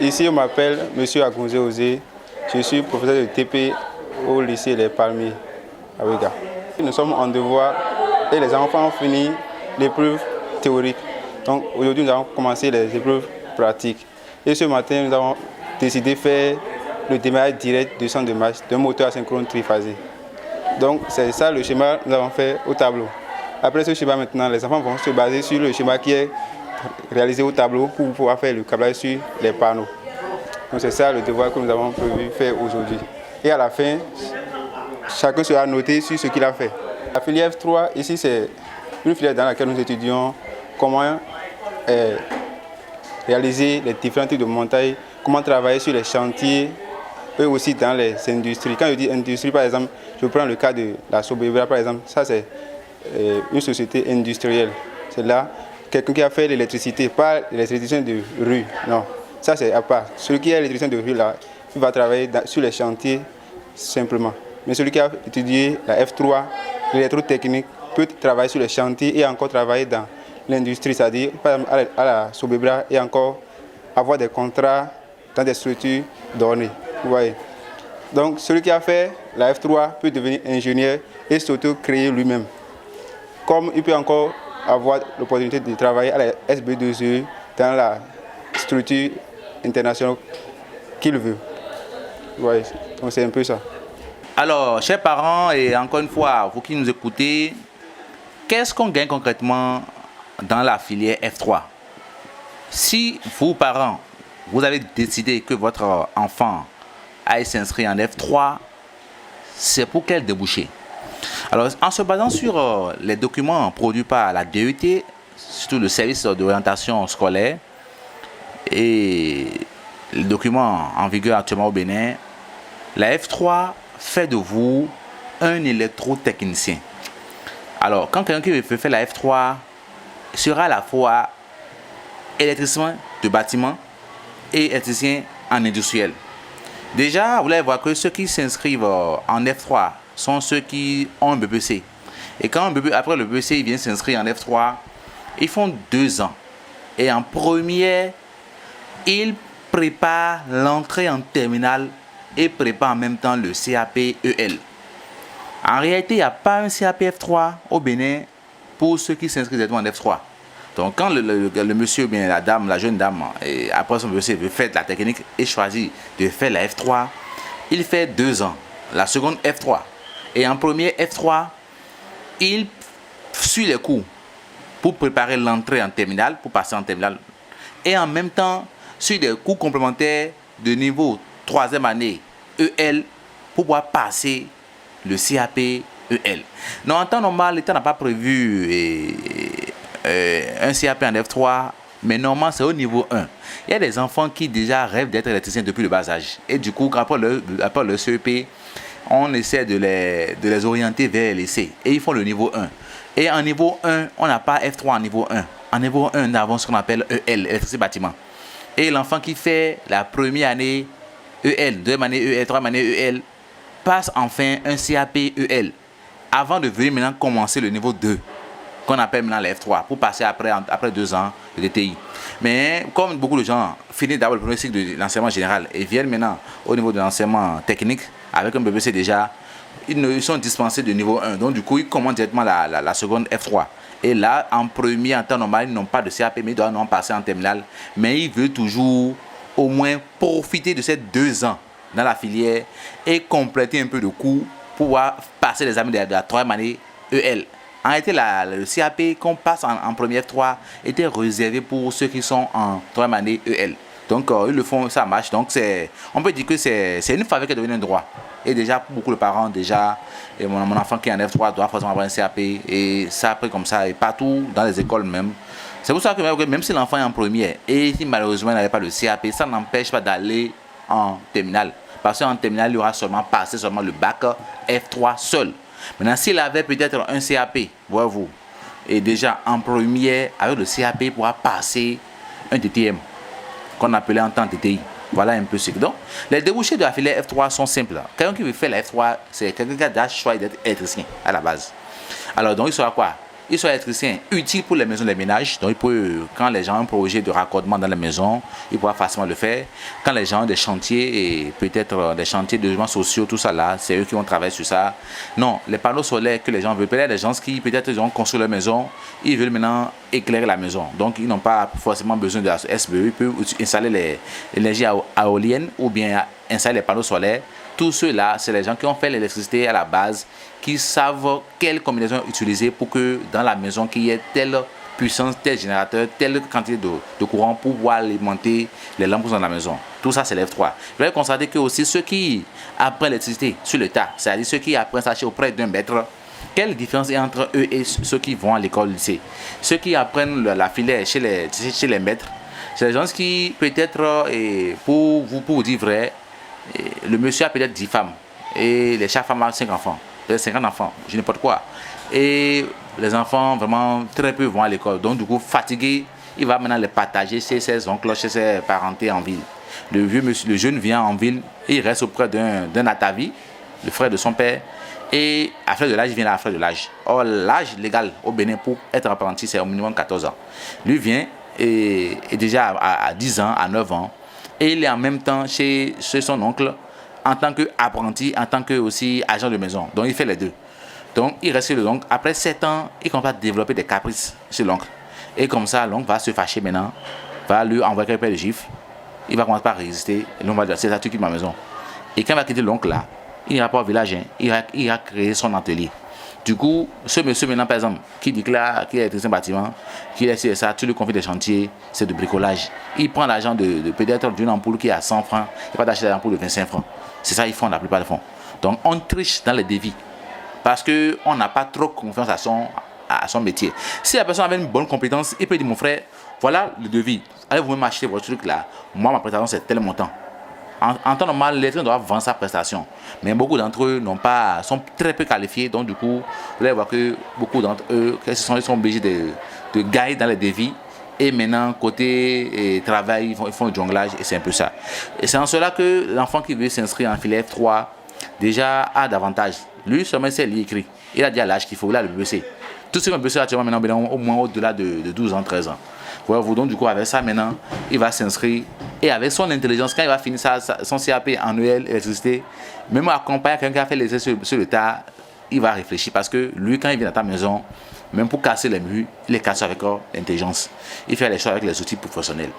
Ici, on m'appelle M. Agounze Osé. Je suis professeur de TP au lycée Les Palmiers à Ouiga. Nous sommes en devoir et les enfants ont fini l'épreuve théorique. Donc aujourd'hui, nous avons commencé les épreuves pratiques. Et ce matin, nous avons décidé de faire le démarrage direct du centre de marche d'un moteur asynchrone triphasé. Donc c'est ça le schéma que nous avons fait au tableau. Après ce schéma maintenant, les enfants vont se baser sur le schéma qui est réalisé au tableau pour pouvoir faire le câblage sur les panneaux. Donc c'est ça le devoir que nous avons prévu faire aujourd'hui. Et à la fin, chacun sera noté sur ce qu'il a fait. La filière F3, ici c'est une filière dans laquelle nous étudions comment réaliser les différents types de montages, comment travailler sur les chantiers, et aussi dans les industries. Quand je dis industrie, par exemple, je prends le cas de la Sobebra, par exemple, ça c'est une société industrielle. C'est là quelqu'un qui a fait l'électricité, pas l'électricien de rue, non. Ça c'est à part. Celui qui est électricien de rue, là, il va travailler sur les chantiers simplement. Mais celui qui a étudié la F3, l'électrotechnique, peut travailler sur les chantiers et encore travailler dans l'industrie, c'est-à-dire par exemple à la Sobebra et encore avoir des contrats dans des structures données. Vous voyez. Donc celui qui a fait la F3 peut devenir ingénieur et s'auto-créer lui-même. Comme il peut encore avoir l'opportunité de travailler à la SB2E dans la structure internationale qu'il veut. Vous voyez. Donc c'est un peu ça. Alors, chers parents, et encore une fois, vous qui nous écoutez, qu'est-ce qu'on gagne concrètement dans la filière F3? Si vous, parents, vous avez décidé que votre enfant aille s'inscrire en F3, c'est pour quel débouché? Alors, en se basant sur les documents produits par la DET, surtout le service d'orientation scolaire, et les documents en vigueur actuellement au Bénin, la F3 fait de vous un électrotechnicien. Alors, quand quelqu'un qui veut faire la F3 sera à la fois électricien de bâtiment et électricien en industriel. Déjà, vous allez voir que ceux qui s'inscrivent en F3 sont ceux qui ont un BPC. Et quand après le BPC, ils viennent s'inscrire en F3, ils font 2 ans. Et en première, ils préparent l'entrée en terminale et préparent en même temps le CAP-EL. En réalité, il n'y a pas un CAP F3 au Bénin pour ceux qui s'inscrivent directement en F3. Donc quand le monsieur, bien la dame, la jeune dame, et après son monsieur veut faire de la technique et choisit de faire la F3, il fait 2 ans, la seconde F3. Et en premier F3, il suit les cours pour préparer l'entrée en terminale, pour passer en terminale. Et en même temps, suit des cours complémentaires de niveau 3e année EL pour pouvoir passer le CAP EL. Non, en temps normal, l'État n'a pas prévu un CAP en F3, mais normalement c'est au niveau 1. Il y a des enfants qui déjà rêvent d'être électriciens depuis le bas âge. Et du coup, après le CEP, on essaie de les orienter vers les lycées. Et ils font le niveau 1. Et en niveau 1, on n'a pas F3 en niveau 1. En niveau 1, nous avons ce qu'on appelle EL, électricité bâtiment. Et l'enfant qui fait la première année EL, 2e année EL, 3e année EL, passe enfin un CAP EL. Avant de venir maintenant commencer le niveau 2. Qu'on appelle maintenant la F3 pour passer après 2 ans de DTI. Mais comme beaucoup de gens finissent d'abord le premier cycle de l'enseignement général et viennent maintenant au niveau de l'enseignement technique avec un BBC déjà, ils sont dispensés de niveau 1. Donc du coup, ils commencent directement la seconde F3. Et là, en premier, en temps normal, ils n'ont pas de CAP, mais ils doivent non passer en terminale. Mais ils veulent toujours au moins profiter de ces 2 ans dans la filière et compléter un peu de cours pour pouvoir passer les examens de la 3e année EL. En réalité, le CAP qu'on passe en première F3 était réservé pour ceux qui sont en 3e année EL. Donc, ils le font, ça marche. Donc, on peut dire que c'est une faveur qui est devenue un droit. Et déjà, pour beaucoup de parents, déjà, et mon enfant qui est en F3 doit forcément avoir un CAP. Et ça, après, comme ça, et partout, dans les écoles même. C'est pour ça que même si l'enfant est en première, et si malheureusement il n'avait pas le CAP, ça n'empêche pas d'aller en terminale. Parce qu'en terminale, il aura seulement passé seulement le bac F3 seul. Maintenant, s'il avait peut-être un CAP, voyez-vous, et déjà en première, avec le CAP, il pourra passer un TTM, qu'on appelait en temps TTI. Voilà un peu ce que. Donc, les débouchés de la filière F3 sont simples. Quelqu'un qui veut faire la F3, c'est quelqu'un qui a déjà choisi d'être électricien à la base. Alors, donc, il sera quoi? Il sera électricien utile pour les maisons des ménages. Donc, il peut, quand les gens ont un projet de raccordement dans la maison, il pourra facilement le faire. Quand les gens ont des chantiers, et peut-être des chantiers de logements sociaux, tout ça là, c'est eux qui vont travailler sur ça. Non, les panneaux solaires que les gens veulent, peut-être les gens qui peut-être ont construit leur maison, ils veulent maintenant éclairer la maison. Donc, ils n'ont pas forcément besoin de la SBE. Ils peuvent installer l'énergie éolienne ou bien installer les panneaux solaires. Tous ceux-là, c'est les gens qui ont fait l'électricité à la base, qui savent quelle combinaison utiliser pour que dans la maison, qu'il y ait telle puissance, tel générateur, telle quantité de courant pour pouvoir alimenter les lampes dans la maison. Tout ça, c'est l'F3. Vous allez constater que aussi ceux qui apprennent l'électricité sur le tas, c'est-à-dire ceux qui apprennent ça auprès d'un maître, quelle différence est entre eux et ceux qui vont à l'école lycée? Ceux qui apprennent la filière chez les maîtres, c'est les gens qui, peut-être, pour vous dire vrai, le monsieur a peut-être 10 femmes et chaque femme a 5 enfants, peut-être 50 enfants, je n'importe quoi. Et les enfants, vraiment, très peu vont à l'école. Donc, du coup, fatigué, il va maintenant les partager chez ses oncles, chez ses parentés en ville. Le jeune vient en ville et il reste auprès d'un atavi, le frère de son père. Et à frère de l'âge, il vient à frère de l'âge. Or, l'âge légal au Bénin pour être apprenti, c'est au minimum 14 ans. Lui vient et déjà à 10 ans, à 9 ans. Et il est en même temps chez son oncle en tant qu'apprenti, en tant que aussi agent de maison. Donc il fait les deux. Donc il reste chez l'oncle. Après 7 ans, il commence à développer des caprices chez l'oncle. Et comme ça, l'oncle va se fâcher maintenant, va lui envoyer quelques de gifles. Il va commencer par résister. Et l'oncle va dire, c'est ça, tu quittes ma maison. Et quand il va quitter l'oncle là, il n'ira pas au village, hein, il va créer son atelier. Du coup, ce monsieur maintenant, par exemple, qui déclare qu'il est électricien bâtiment, qu'il est sur ça, tu lui confies des chantiers, c'est de bricolage. Il prend l'argent de peut-être d'une ampoule qui est à 100 francs, il va d'acheter l'ampoule de 25 francs. C'est ça qu'ils font la plupart des fonds. Donc, on triche dans les devis parce qu'on n'a pas trop confiance à son métier. Si la personne avait une bonne compétence, il peut dire, mon frère, voilà le devis. Allez vous-même acheter votre truc là. Moi, ma prestation, c'est tel montant. En temps normal, l'électricien doit vendre sa prestation. Mais beaucoup d'entre eux sont très peu qualifiés. Donc, du coup, vous allez voir que beaucoup d'entre eux, ils sont obligés de gagner dans les devis. Et maintenant, côté travail, ils font le jonglage et c'est un peu ça. Et c'est en cela que l'enfant qui veut s'inscrire en filière F3, déjà a davantage. Lui, seulement, c'est l'écrit. Il a déjà l'âge qu'il faut, il a le BC. Tout ce qu'on peut faire actuellement, maintenant, au moins au-delà de 12 ans, 13 ans. Voilà, donc, du coup, avec ça, maintenant, il va s'inscrire. Et avec son intelligence, quand il va finir son CAP en EL, électricité, même accompagner quelqu'un qui a fait les essais sur le tas, il va réfléchir. Parce que lui, quand il vient dans ta maison, même pour casser les murs, il les casse avec l'intelligence. Il fait les choses avec les outils professionnels.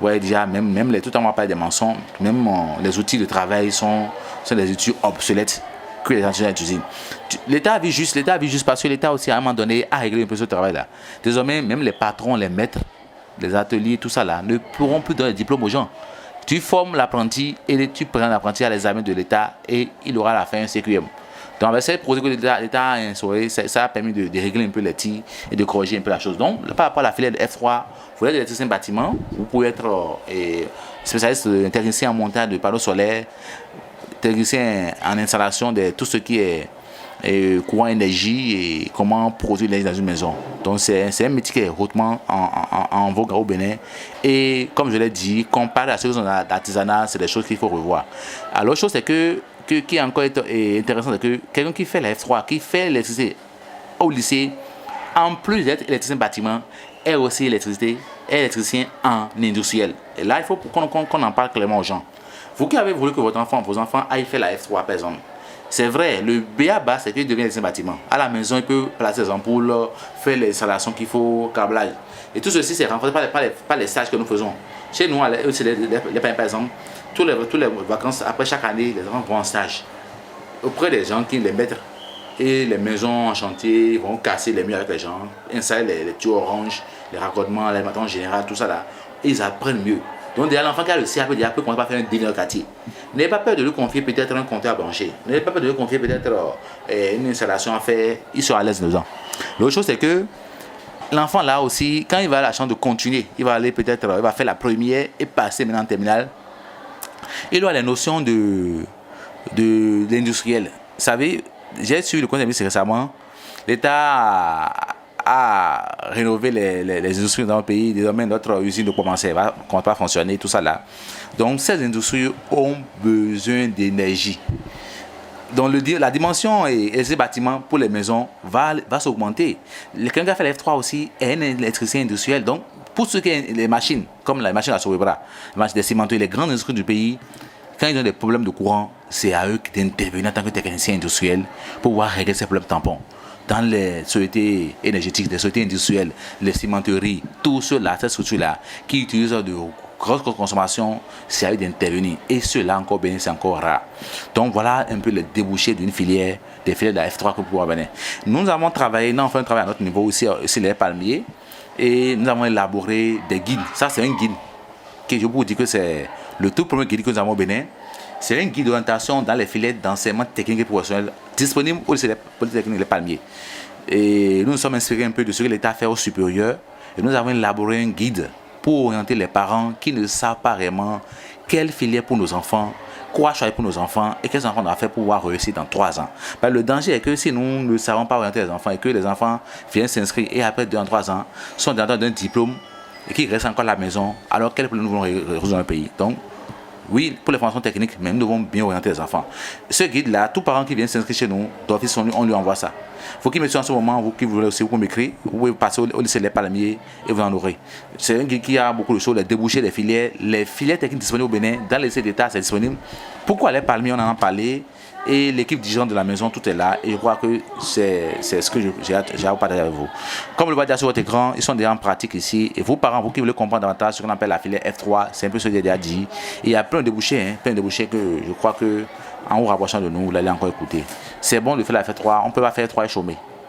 Ouais, déjà, même tout en parle des mensonges, même les outils de travail sont des outils obsolètes que les gens utilisent. L'État vit juste parce que l'État aussi, à un moment donné, a réglé un peu ce travail-là. Désormais, même les patrons, les maîtres, les ateliers, tout ça là, ne pourront plus donner de diplôme aux gens. Tu formes l'apprenti et tu prends l'apprenti à l'examen de l'État et il aura à la fin un CQM. Donc avec cette procédure que l'État a instauré, ça a permis de régler un peu les tirs et de corriger un peu la chose. Donc par rapport à la filière de F3, vous êtes électricien bâtiment, vous pouvez être spécialiste technicien en montage de panneaux solaires, technicien en installation de tout ce qui est courant énergie et comment produire l'énergie dans une maison. Donc c'est un métier qui est hautement en vogue au Bénin. Et comme je l'ai dit, comparé à ceux qui sont dans l'artisanat, c'est des choses qu'il faut revoir. Alors l'autre chose, c'est qui est encore intéressant, c'est que quelqu'un qui fait la F3, qui fait l'électricité au lycée, en plus d'être électricien bâtiment, est aussi électricien en industriel. Et là, il faut qu'on en parle clairement aux gens. Vous qui avez voulu que vos enfants aillent faire la F3, par exemple, c'est vrai, le BA c'est qu'il devient un bâtiment. À la maison, il peut placer les ampoules, faire les installations qu'il faut, câblage. Et tout ceci, c'est renforcé par les stages que nous faisons. Chez nous, par exemple, toutes les vacances, après chaque année, les enfants vont en stage. Auprès des gens qui les mettent. Et les maisons en chantier vont casser les murs avec les gens, installer les tuyaux oranges, les raccordements, les matins en général, tout ça là. Et ils apprennent mieux. Donc déjà l'enfant qui a le CAP déjà peut commencer par faire un délire quartier. N'ayez pas peur de lui confier peut-être un compteur à brancher. N'ayez pas peur de lui confier peut-être une installation à faire. Ils sont à l'aise dedans. L'autre chose c'est que l'enfant là aussi, quand il va avoir la chance de continuer, il va aller peut-être, il va faire la première et passer maintenant en terminale. Il a les notions de l'industriel. Vous savez, j'ai suivi le conseil de ministre récemment. L'État a rénové les industries dans le pays. Désormais, notre usine de commencer va pas fonctionner, tout ça là. Donc, ces industries ont besoin d'énergie. Donc, la dimension et ces bâtiments pour les maisons va s'augmenter. Quelqu'un qui a fait la F3 aussi est un électricien industriel. Donc, pour ce qui est les machines, comme la machine à Sobebra, les machines des cimenteries, les grandes industries du pays, quand ils ont des problèmes de courant, c'est à eux d'intervenir en tant que technicien industriel pour pouvoir régler ces problèmes tampons. Dans les sociétés énergétiques, les sociétés industrielles, les cimenteries, tout cela, ces structures-là, qui utilisent de grosses consommations, c'est à eux d'intervenir. Et cela encore, c'est encore rare. Donc voilà un peu le débouché d'une filière, des filières de la F3 que vous pouvez venir. Nous avons travaillé, nous avons fait un travail à notre niveau aussi, les palmiers, et nous avons élaboré des guides. Ça, c'est un guide que je peux vous dire que c'est le tout premier guide que nous avons au Bénin. C'est un guide d'orientation dans les filières d'enseignement technique et professionnel disponible au lycée Polytechnique Les Palmiers. Et nous nous sommes inspirés un peu de ce que l'État fait au supérieur. Et nous avons élaboré un guide pour orienter les parents qui ne savent pas vraiment quelle filière pour nos enfants, quoi choisir pour nos enfants et quels enfants on doit faire pour pouvoir réussir dans 3 ans. Parce que le danger est que si nous ne savons pas orienter les enfants et que les enfants viennent s'inscrire et après 2 ans, 3 ans sont dans d'un diplôme et qui restent encore à la maison, alors quel problème nous voulons résoudre dans le pays. Donc, oui, pour les formations techniques, mais nous devons bien orienter les enfants. Ce guide-là, tout parent qui vient s'inscrire chez nous, d'office, on lui envoie ça. Il faut qu'il mette en ce moment, vous qui voulez aussi, vous pouvez m'écrire, vous pouvez passer au lycée Les Palmiers et vous en aurez. C'est un guide qui a beaucoup de choses, les débouchés des filières. Les filières techniques disponibles au Bénin, dans les lycées d'État, c'est disponible. Pourquoi Les Palmiers, on en a parlé, et l'équipe dirigeante de la maison, tout est là, et je crois que c'est ce que j'ai à partager avec vous. Comme vous le voyez sur votre écran, ils sont déjà en pratique ici, et vous parents, vous qui voulez comprendre davantage ce qu'on appelle la filière F3, c'est un peu ce que j'ai déjà dit. Et il y a plein de débouchés que je crois que en vous rapprochant de nous, vous allez encore écouter. C'est bon de faire la F3, on ne peut pas faire F3 et chômer.